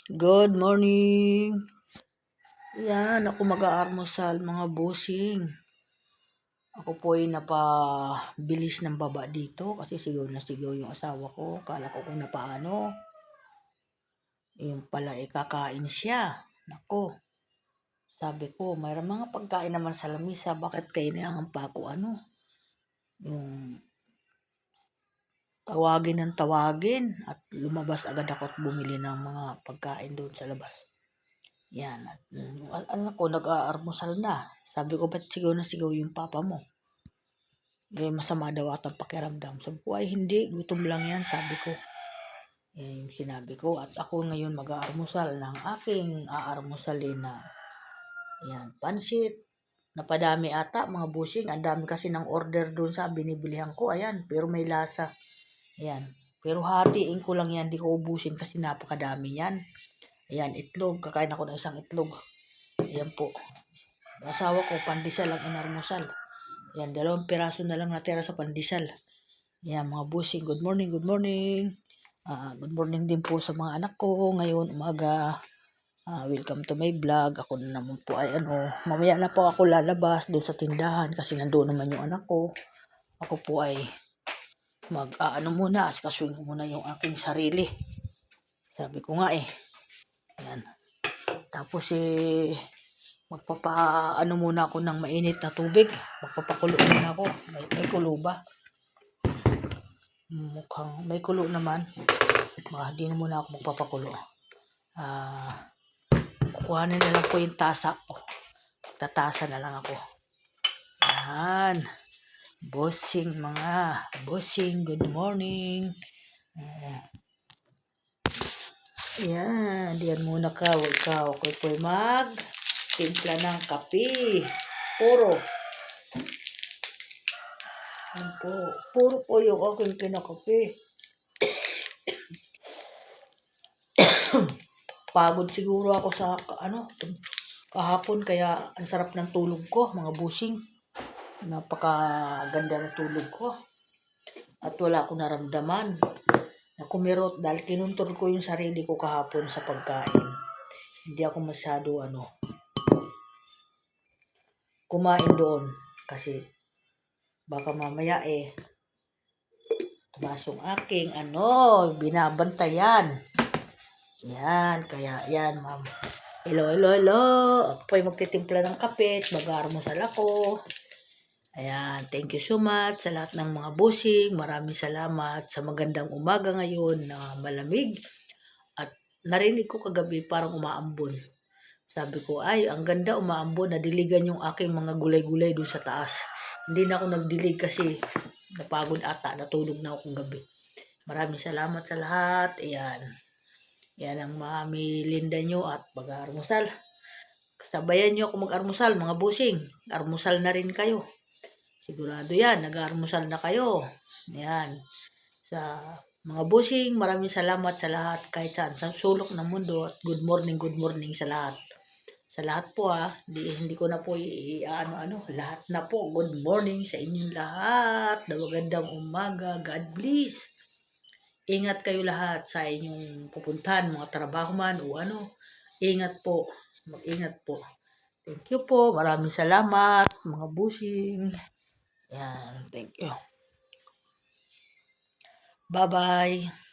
Good morning. Yan, ako mag-aalmusal mga busing. Ako po ay napabilis ng baba dito kasi sigaw na sigaw yung asawa ko. Kala ko kung napaano. Yung pala kakain siya. Nako, sabi ko, mayroong mga pagkain naman sa lamisa. Bakit kailangan pa ako yung tawagin ng tawagin at lumabas agad ako at bumili ng mga pagkain doon sa labas. Yan. At anak ko, nag-aalmusal na. Sabi ko, ba't sigaw na sigaw yung papa mo? Masama daw at ang pakiramdam. Sabi ko, ay hindi, gutom lang yan, sabi ko. Yan yung sinabi ko. At ako ngayon mag-aalmusal ng aking aalmusalin na pansit. Napadami ata, mga busing. Ang dami kasi ng order doon sa binibilihan ko. Ayan, pero may lasa. Ayan. Pero hatiin ko lang yan, di ko ubusin kasi napakadami yan. Ayan, itlog. Kakain ako ng isang itlog. Ayan po. Asawa ko, pandesal ang inarmusal. Ayan, 2 piraso na lang natira sa pandesal. Ayan, mga busing, good morning, good morning. Good morning din po sa mga anak ko. Ngayon, umaga. Welcome to my vlog. Ako na naman po ay mamaya na po ako lalabas doon sa tindahan kasi nandoon naman yung anak ko. Ako po ay muna, asikasuhin ko muna yung aking sarili. Sabi ko nga Ayan. Tapos muna ako ng mainit na tubig. Magpapakulo muna ako. May kulo ba? Mukhang may kulo naman. Hindi na muna ako magpapakulo. Kukuhanin na lang ko yung tasa ko. Tatasa na lang ako. Yan. Bossing mga. Bossing, good morning. Yan. Diyan muna ka. Ikaw. Ako po timpla ng kape. Puro. Yan po. Puro po yung aking kinakape. Pagod siguro ako sa kahapon kaya ang sarap ng tulog ko, mga busing. Napakaganda ng tulog ko. At wala akong naramdaman na kumirot dahil kinuntur ko yung sarili ko kahapon sa pagkain. Hindi ako masyado kumain doon kasi baka mamaya tumas yung aking binabantayan. Yan, kaya yan, ma'am. Hello. Ako po ay magtitimpla ng kape at mag-aalmusal ako. Ayan, thank you so much sa lahat ng mga busing. Maraming salamat sa magandang umaga ngayon na malamig. At narinig ko kagabi parang umaambon. Sabi ko, ay, ang ganda umaambon. Nadiligan yung aking mga gulay-gulay doon sa taas. Hindi na ako nagdilig kasi napagod ata. Natulog na ako gabi. Maraming salamat sa lahat. Ayan. Yan ang Mami Linda nyo at mag-aalmusal. Sabayan nyo ako mag-aalmusal, mga busing. Almusal na rin kayo. Sigurado yan, nag-aalmusal na kayo. Yan. Sa mga busing, maraming salamat sa lahat kahit saan sa sulok ng mundo at good morning sa lahat. Sa lahat po hindi ko na po lahat na po. Good morning sa inyong lahat. Magandang umaga. God bless. Ingat kayo lahat sa inyong pupuntahan, mga trabaho man o Ingat po. Mag-ingat po. Thank you po. Maraming salamat, mga busing. Yan. Thank you. Bye-bye.